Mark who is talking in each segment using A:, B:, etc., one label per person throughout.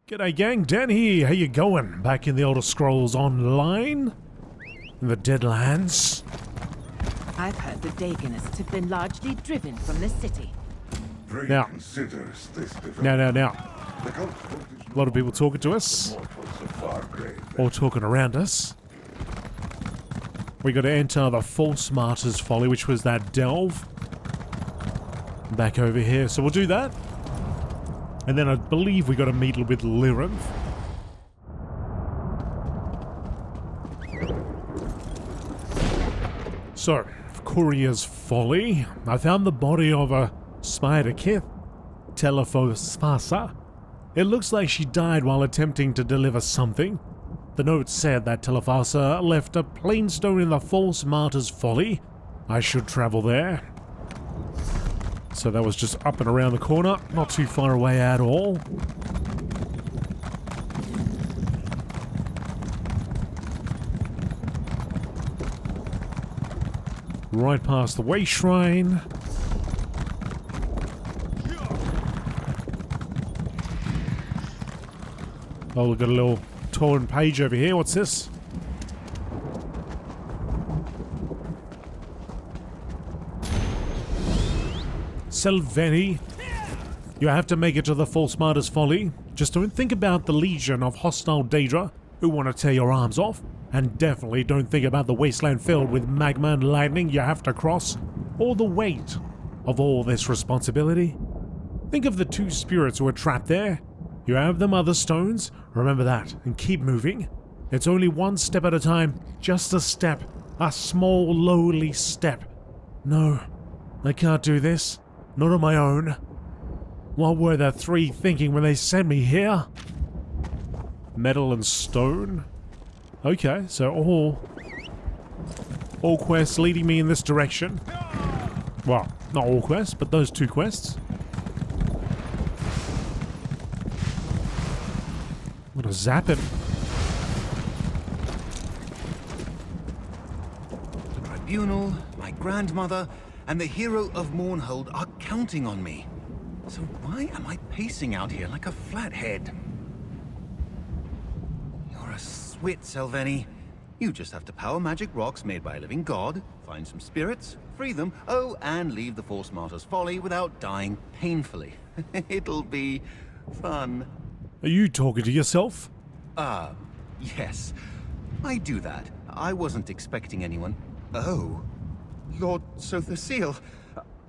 A: G'day gang, Dan here, how you going? Back in the Elder Scrolls Online? In the Deadlands?
B: I've heard the Dagonists have been largely driven from the city.
A: Now. A lot of people talking to us. Or talking around us. We got to enter the false Martyrs Folly, which was that delve. Back over here, so we'll do that. And then I believe we got to meet with Nirn. So, Courier's Folly. I found the body of a spider kith, Telephosphasa. It looks like she died while attempting to deliver something. The note said that Telephasa left a plain stone in the false Martyr's Folly. I should travel there. So that was just up and around the corner, not too far away at all. Right past the Way Shrine. Oh, we've got a little torn page over here. What's this? Celdina, you have to make it to the false Martyr's Folly. Just don't think about the legion of hostile Daedra who want to tear your arms off, and definitely don't think about the wasteland filled with magma and lightning you have to cross, or the weight of all this responsibility. Think of the two spirits who are trapped there. You have the Mother Stones, remember that, and keep moving. It's only one step at a time, just a step, a small, lowly step. No, I can't do this. Not on my own. What were the three thinking when they sent me here? Metal and stone? Okay, so all quests leading me in this direction. Well, not all quests, but those two quests. I'm gonna zap him.
C: The Tribunal, my grandmother, and the hero of Mournhold are counting on me. So why am I pacing out here like a flathead? You're a swit, Celdina. You just have to power magic rocks made by a living god, find some spirits, free them, oh, and leave the false Martyr's Folly without dying painfully. It'll be fun.
A: Are you talking to yourself?
C: Yes. I do that. I wasn't expecting anyone. Oh. Lord Sister,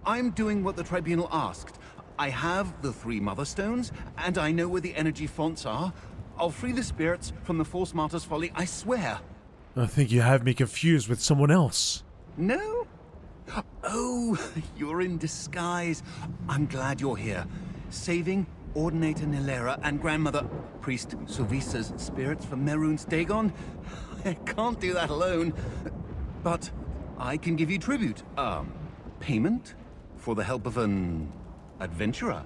C: I'm doing what the Tribunal asked. I have the 3 Mother Stones, and I know where the energy fonts are. I'll free the spirits from the false Martyr's Folly, I swear.
A: I think you have me confused with someone else.
C: No? Oh, you're in disguise. I'm glad you're here. Saving Ordinator Nilera and Grandmother Priest Sovisa's spirits from Mehrunes Dagon? I can't do that alone. But I can give you tribute. Payment? For the help of an adventurer.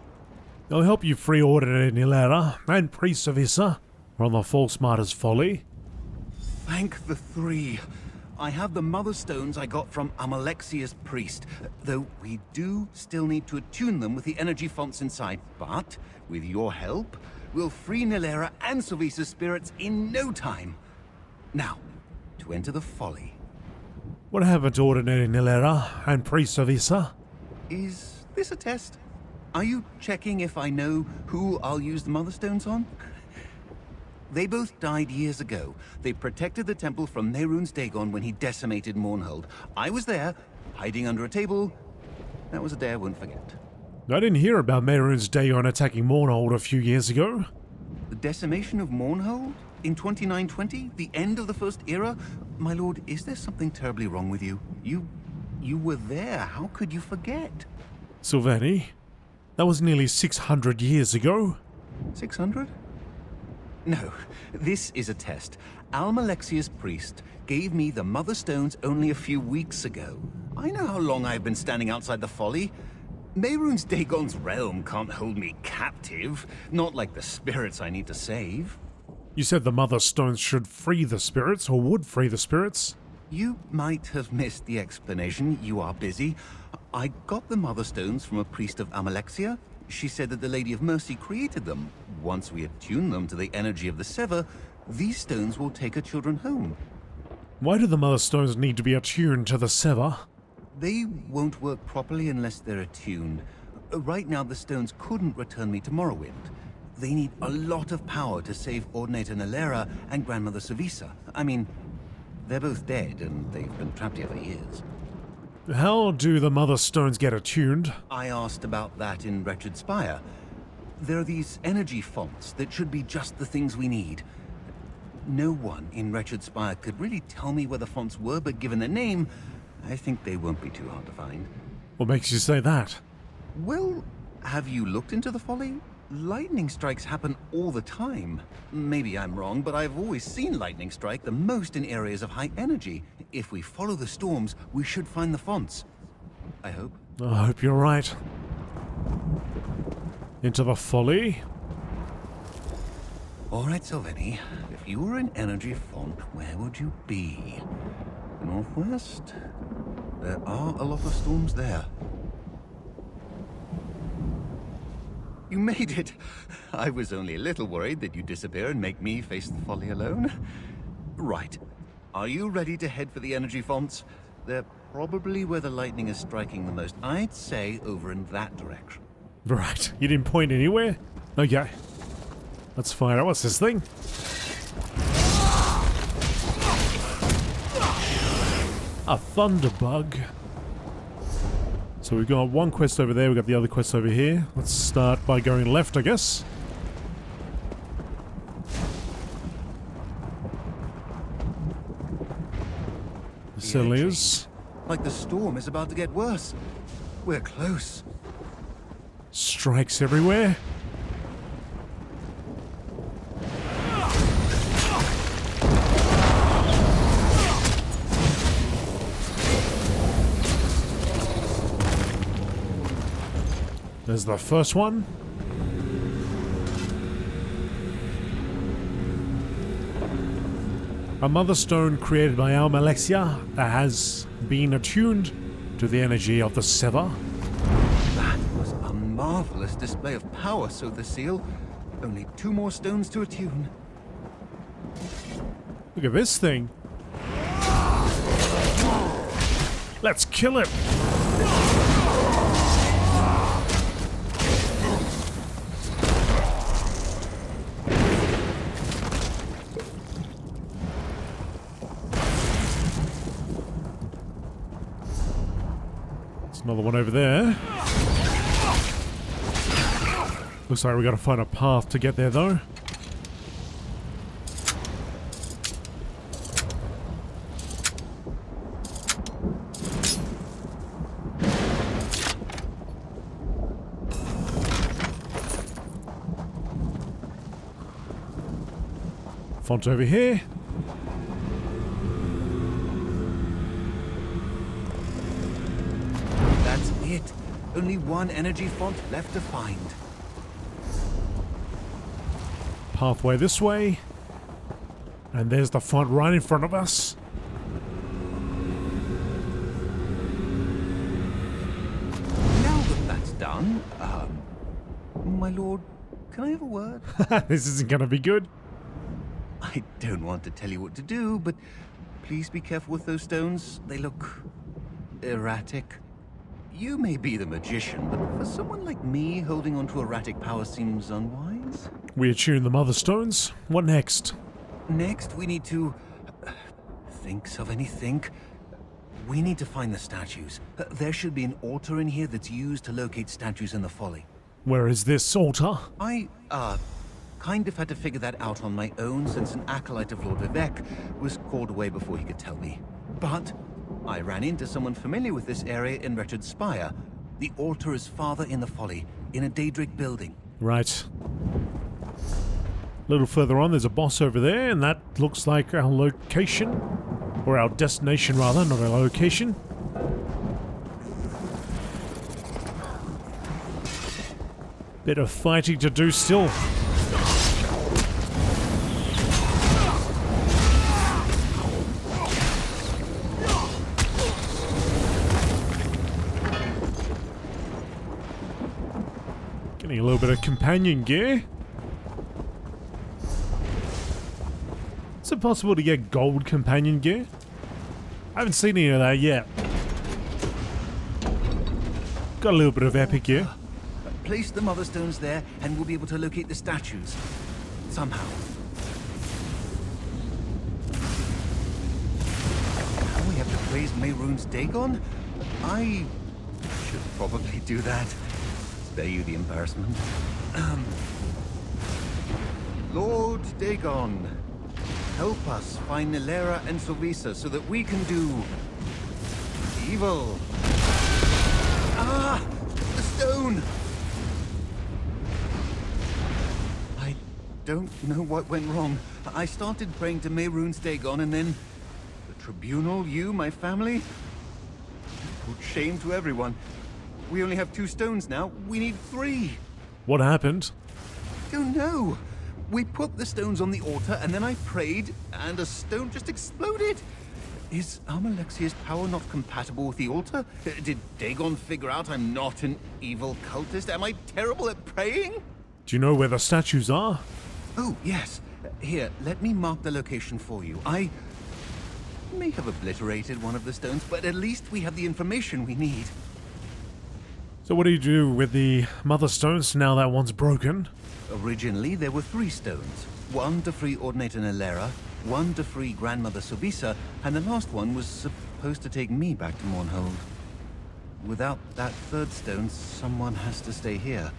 A: I'll help you free Ordinator Nilera and Priest Sovisa from the false Martyr's Folly.
C: Thank the 3. I have the Mother Stones I got from Amalexia's priest, though we do still need to attune them with the energy fonts inside. But with your help, we'll free Nilera and Sovisa's spirits in no time. Now, to enter the Folly.
A: What happened to Ordinator Nilera and Priest Sovisa?
C: Is this a test? Are you checking if I know who I'll use the Mother Stones on? They both died years ago. They protected the temple from Mehrunes Dagon when he decimated Mournhold. I was there, hiding under a table. That was a day I won't forget.
A: I didn't hear about Mehrunes Dagon attacking Mournhold a few years ago.
C: The decimation of Mournhold? In 2920? The end of the First Era? My lord, is there something terribly wrong with you? You were there. How could you forget?
A: Celdina, that was nearly 600 years ago.
C: 600? No, this is a test. Almalexia's priest gave me the Mother Stones only a few weeks ago. I know how long I've been standing outside the Folly. Mehrunes Dagon's realm can't hold me captive, not like the spirits I need to save.
A: You said the Mother Stones should free the spirits, or would free the spirits.
C: You might have missed the explanation. You are busy. I got the Mother Stones from a priest of Amalexia. She said that the Lady of Mercy created them. Once we attune them to the energy of the Sever, these stones will take her children home.
A: Why do the Mother Stones need to be attuned to the Sever?
C: They won't work properly unless they're attuned. Right now, the stones couldn't return me to Morrowind. They need a lot of power to save Ordinator Nilera and Grandmother Savisa. I mean, they're both dead, and they've been trapped here for years.
A: How do the Mother Stones get attuned?
C: I asked about that in Wretched Spire. There are these energy fonts that should be just the things we need. No one in Wretched Spire could really tell me where the fonts were, but given their name, I think they won't be too hard to find.
A: What makes you say that?
C: Well, have you looked into the Folly? Lightning strikes happen all the time. Maybe I'm wrong, but I've always seen lightning strike the most in areas of high energy. If we follow the storms, we should find the fonts. I hope.
A: I hope you're right. Into the Folly?
C: Alright, Sylvani. If you were an energy font, where would you be? Northwest? There are a lot of storms there. You made it! I was only a little worried that you'd disappear and make me face the Folly alone. Right. Are you ready to head for the energy fonts? They're probably where the lightning is striking the most. I'd say over in that direction.
A: Right. You didn't point anywhere? Okay. Let's fire out. What's this thing? A thunderbug. So we've got one quest over there, we've got the other quest over here. Let's start by going left, I guess. It certainly is.
C: Like the storm is about to get worse. We're close.
A: Strikes everywhere. There's the first one. A Mother Stone created by Almalexia that has been attuned to the energy of the Sever.
C: That was a marvelous display of power, so the seal. Only 2 more stones to attune.
A: Look at this thing. Let's kill it. Another one over there. Looks like we gotta find a path to get there though. Font over here.
C: It. Only one energy font left to find.
A: Pathway this way. And there's the font right in front of us.
C: Now that that's done, my lord, can I have a word?
A: This isn't gonna be good.
C: I don't want to tell you what to do, but please be careful with those stones. They look erratic. You may be the magician, but for someone like me, holding on to erratic power seems unwise.
A: We attune the Mother Stones. What next?
C: Next, we need to... think. We need to find the statues. There should be an altar in here that's used to locate statues in the Folly.
A: Where is this altar?
C: I, kind of had to figure that out on my own since an acolyte of Lord Vivek was called away before he could tell me. But I ran into someone familiar with this area in Wretched Spire. The altar is farther in the Folly, in a Daedric building.
A: Right. A little further on, there's a boss over there, and that looks like our location. Or our destination, rather, not our location. Bit of fighting to do still. Getting a little bit of companion gear. Is it possible to get gold companion gear? I haven't seen any of that yet. Got a little bit of epic gear.
C: Place the mother stones there and we'll be able to locate the statues. Somehow. Now we have to praise Mehrunes Dagon? I should probably do that. Spare you the embarrassment. Lord Dagon, help us find Nilera and Sovisa so that we can do evil. Ah! The stone! I don't know what went wrong. I started praying to Mehrunes Dagon and then the tribunal, you, my family. Put shame to everyone. We only have 2 stones now. We need 3.
A: What happened?
C: Don't know. We put the stones on the altar and then I prayed and a stone just exploded. Is Almalexia's power not compatible with the altar? Did Dagon figure out I'm not an evil cultist? Am I terrible at praying?
A: Do you know where the statues are?
C: Oh, yes. Here, let me mark the location for you. I may have obliterated one of the stones, but at least we have the information we need.
A: So what do you do with the mother stones now that one's broken?
C: Originally, there were 3 stones. 1 to free Ordinator Nilera, 1 to free Grandmother Sovisa, and the last one was supposed to take me back to Mournhold. Without that 3rd stone, someone has to stay here.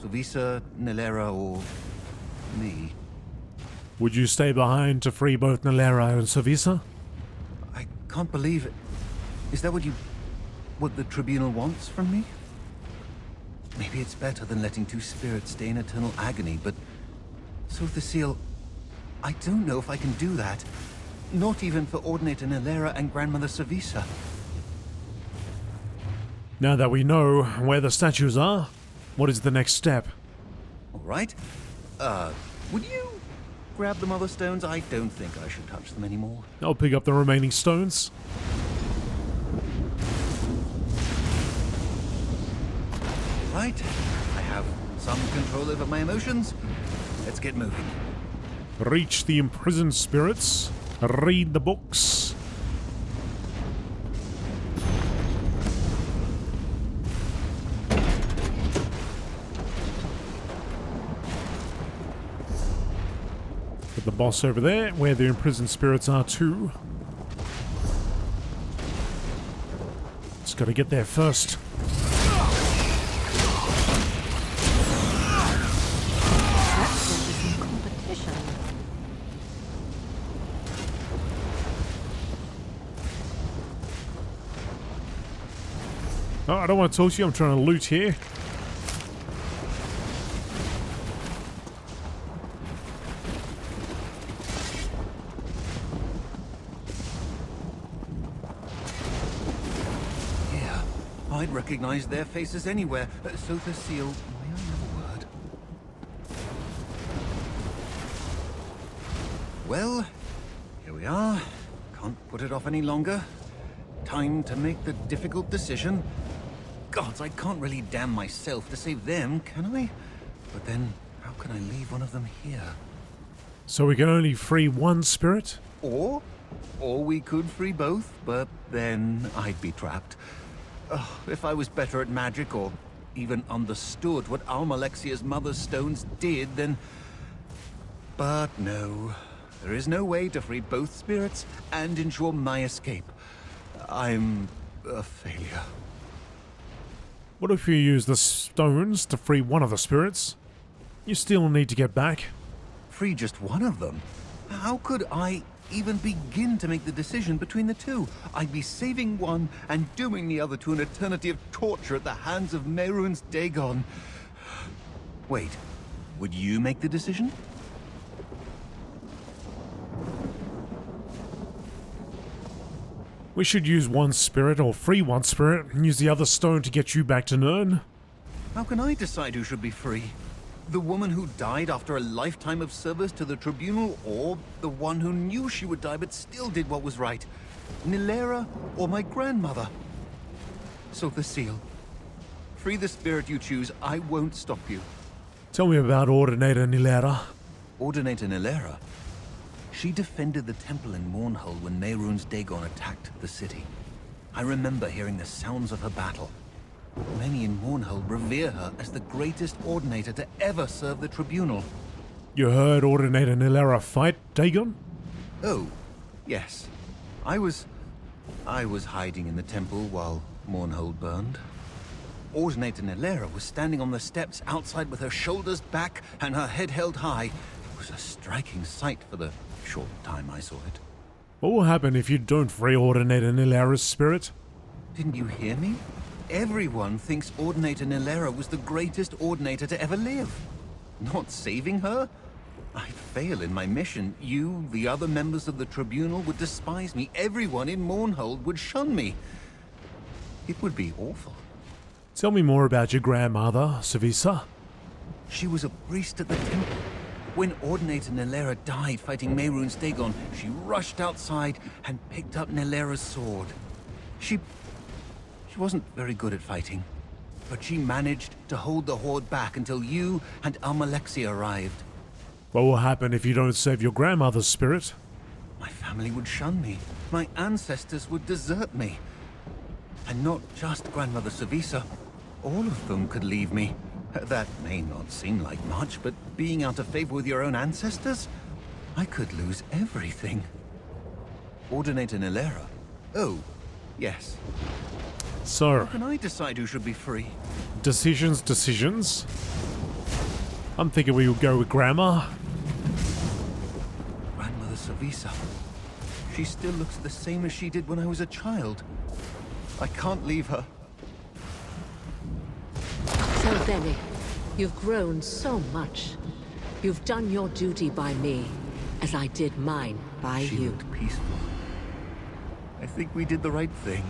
C: Sovisa, Nilera, or me.
A: Would you stay behind to free both Nilera and Sovisa?
C: I can't believe it. Is that what the Tribunal wants from me? Maybe it's better than letting 2 spirits stay in eternal agony, but... Sotha Seal, I don't know if I can do that. Not even for Ordinator Nilera and Grandmother Sovisa.
A: Now that we know where the statues are, what is the next step?
C: Alright. Would you grab the mother stones? I don't think I should touch them anymore.
A: I'll pick up the remaining stones.
C: Right. I have some control over my emotions. Let's get moving.
A: Reach the imprisoned spirits. Read the books. Put the boss over there, where the imprisoned spirits are too. Just gotta get there first. Oh, I don't want to talk to you, I'm trying to loot here.
C: Yeah, I'd recognize their faces anywhere. Sotha Seal, may I have a word? Well, here we are. Can't put it off any longer. Time to make the difficult decision. Gods, I can't really damn myself to save them, can I? But then, how can I leave one of them here?
A: So we can only free one spirit?
C: Or we could free both, but then I'd be trapped. If I was better at magic, or even understood what Almalexia's mother's stones did, then... But no. There is no way to free both spirits and ensure my escape. I'm a failure.
A: What if you use the stones to free one of the spirits? You still need to get back.
C: Free just one of them? How could I even begin to make the decision between the 2? I'd be saving one and dooming the other to an eternity of torture at the hands of Mehrunes Dagon. Wait, would you make the decision?
A: We should use one spirit or free one spirit and use the other stone to get you back to Nirn.
C: How can I decide who should be free? The woman who died after a lifetime of service to the Tribunal, or the one who knew she would die but still did what was right? Nilera or my grandmother? Sotha Seal, Free the spirit you choose. I won't stop you.
A: Tell me about Ordinator Nilera.
C: Ordinator Nilera. She defended the temple in Mournhold when Mehrunes Dagon attacked the city. I remember hearing the sounds of her battle. Many in Mournhold revere her as the greatest Ordinator to ever serve the tribunal.
A: You heard Ordinator Nilera fight Dagon?
C: Oh, yes. I was hiding in the temple while Mournhold burned. Ordinator Nilera was standing on the steps outside with her shoulders back and her head held high. It was a striking sight for the short time I saw it.
A: What will happen if you don't free Ordinator Nilera's spirit?
C: Didn't you hear me? Everyone thinks Ordinator Nilera was the greatest Ordinator to ever live. Not saving her? I'd fail in my mission. You, the other members of the Tribunal, would despise me. Everyone in Mournhold would shun me. It would be awful.
A: Tell me more about your grandmother, Savisa.
C: She was a priest at the temple. When Ordinator Nilera died fighting Mehrunes Dagon, she rushed outside and picked up Nilera's sword. She wasn't very good at fighting, but she managed to hold the horde back until you and Almalexia arrived.
A: What will happen if you don't save your grandmother's spirit?
C: My family would shun me. My ancestors would desert me. And not just Grandmother Savisa. All of them could leave me. That may not seem like much, but being out of favor with your own ancestors? I could lose everything. Ordinator Nilera? Oh, yes.
A: So,
C: How can I decide who should be free?
A: decisions. I'm thinking we will go with Grandma.
C: Grandmother Savisa. She still looks the same as she did when I was a child. I can't leave her.
D: Celdina, you've grown so much. You've done your duty by me, as I did mine by
C: She
D: you.
C: looked peaceful. I think we did the right thing.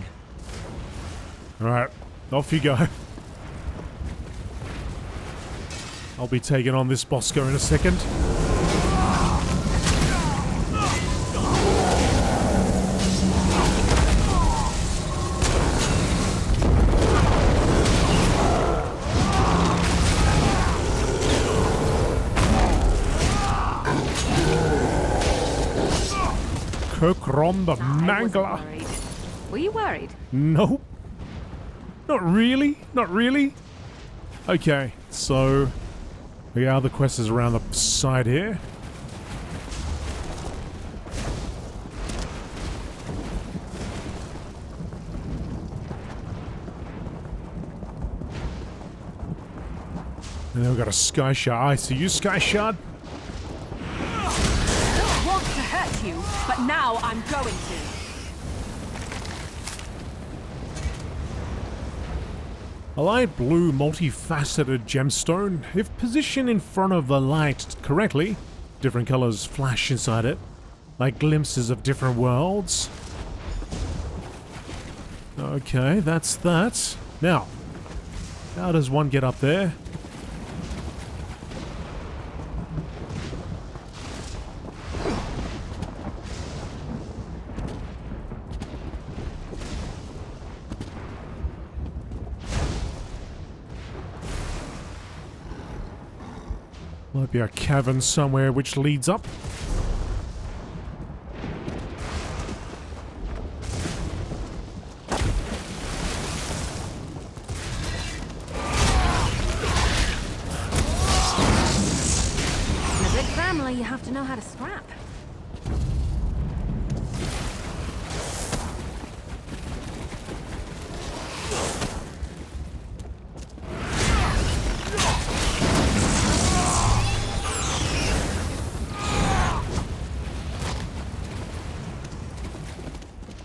A: Alright, off you go. I'll be taking on this Bosco in a second. Kokrom the Mangler.
B: Were you worried?
A: Nope. Not really. Not really. Okay, so the other quest is around the side here. And then we've got a Sky Shard. I see you, Sky Shard.
B: I don't want to hurt you, but now I'm going to.
A: A light blue multifaceted gemstone. If positioned in front of the light correctly, different colors flash inside it, like glimpses of different worlds. Okay, that's that. Now, how does one get up there? Might be a cavern somewhere which leads up.
B: In a big family, you have to know how to scrap.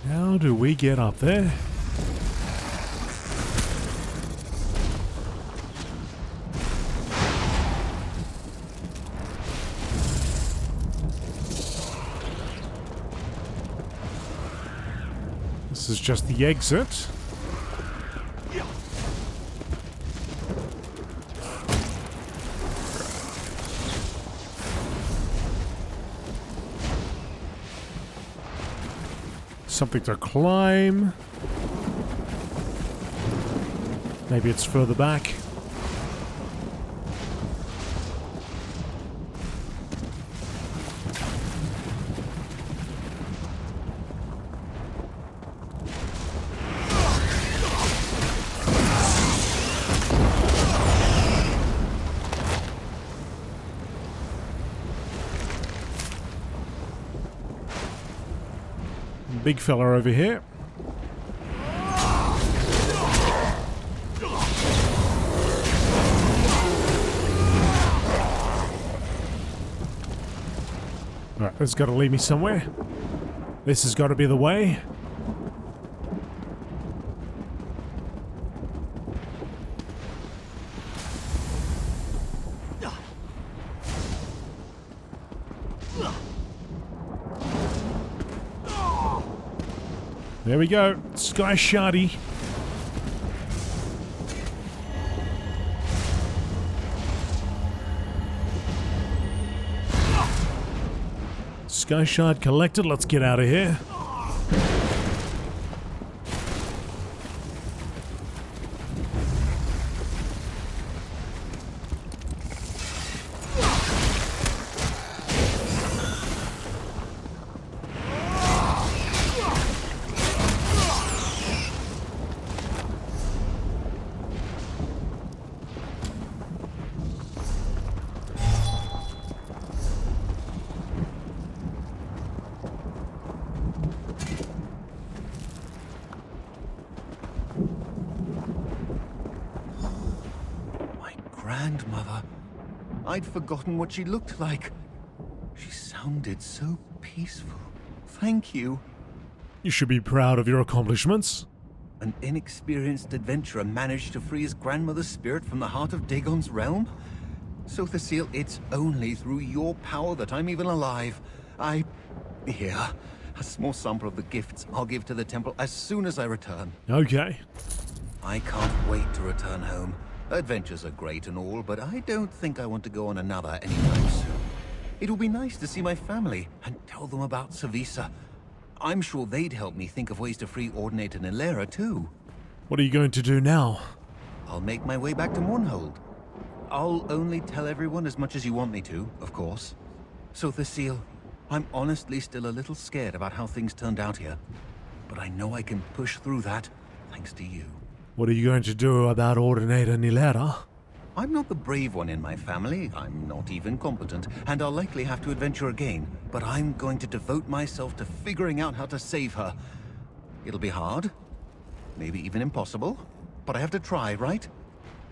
A: How do we get up there? This is just the exit. Something to climb. Maybe it's further back. Big fella over here. Alright, this has got to lead me somewhere. This has got to be the way. There we go, Sky Shardy. Sky Shard collected, let's get out of here.
C: Grandmother. I'd forgotten what she looked like. She sounded so peaceful. Thank you.
A: You should be proud of your accomplishments.
C: An inexperienced adventurer managed to free his grandmother's spirit from the heart of Dagon's realm? So, Thasiel, it's only through your power that I'm even alive. Here, a small sample of the gifts I'll give to the temple as soon as I return.
A: Okay.
C: I can't wait to return home. Adventures are great and all, but I don't think I want to go on another anytime soon. It'll be nice to see my family and tell them about Savisa. I'm sure they'd help me think of ways to free Ordinator Nilera too.
A: What are you going to do now?
C: I'll make my way back to Mournhold. I'll only tell everyone as much as you want me to, of course. So, Thasiel, I'm honestly still a little scared about how things turned out here. But I know I can push through that, thanks to you.
A: What are you going to do about Ordinator Nilera?
C: I'm not the brave one in my family, I'm not even competent, and I'll likely have to adventure again, but I'm going to devote myself to figuring out how to save her. It'll be hard, maybe even impossible, but I have to try, right?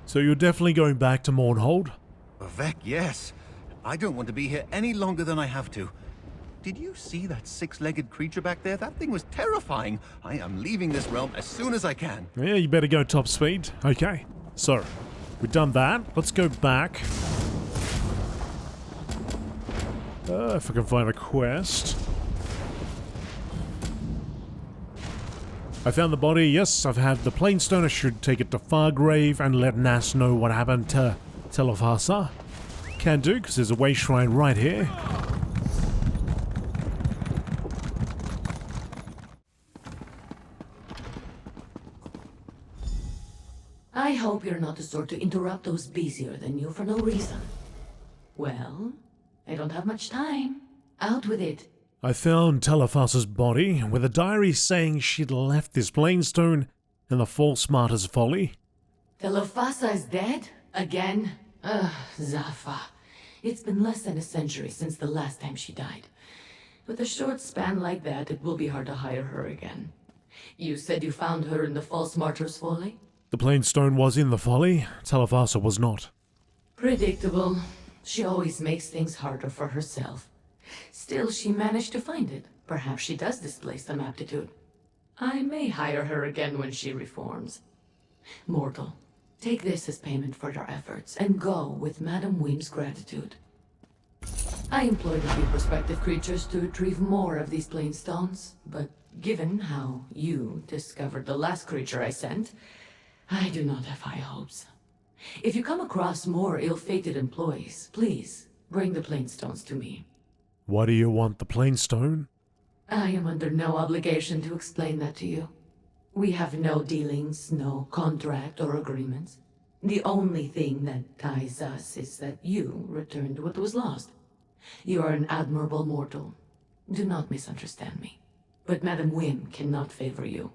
A: So you're definitely going back to Mournhold?
C: Vec, yes. I don't want to be here any longer than I have to. Did you see that six-legged creature back there? That thing was terrifying. I am leaving this realm as soon as I can.
A: Yeah, you better go top speed. Okay. So, we've done that. Let's go back. If I can find a quest. I found the body. Yes, I've had the plainstone. I should take it to Fargrave and let Nas know what happened to Telefasa. Can do, because there's a way shrine right here.
D: I hope you're not the sort to interrupt those busier than you for no reason. Well, I don't have much time. Out with it.
A: I found Telefasa's body, with a diary saying she'd left this plainstone in the false Martyrs' Folly.
D: Telefasa is dead? Again? Ugh, Zafa. It's been less than a century since the last time she died. With a short span like that, it will be hard to hire her again. You said you found her in the false Martyrs' Folly?
A: The plainstone was in the Folly, Telefasa was not.
D: Predictable. She always makes things harder for herself. Still, she managed to find it. Perhaps she does display some aptitude. I may hire her again when she reforms. Mortal, take this as payment for your efforts, and go with Madame Weem's gratitude. I employed a few prospective creatures to retrieve more of these plainstones, but given how you discovered the last creature I sent, I do not have high hopes. If you come across more ill-fated employees, please bring the plainstones to me.
A: Why do you want the plainstone?
D: I am under no obligation to explain that to you. We have no dealings, no contract or agreements. The only thing that ties us is that you returned what was lost. You are an admirable mortal. Do not misunderstand me. But Madame Wynne cannot favor you.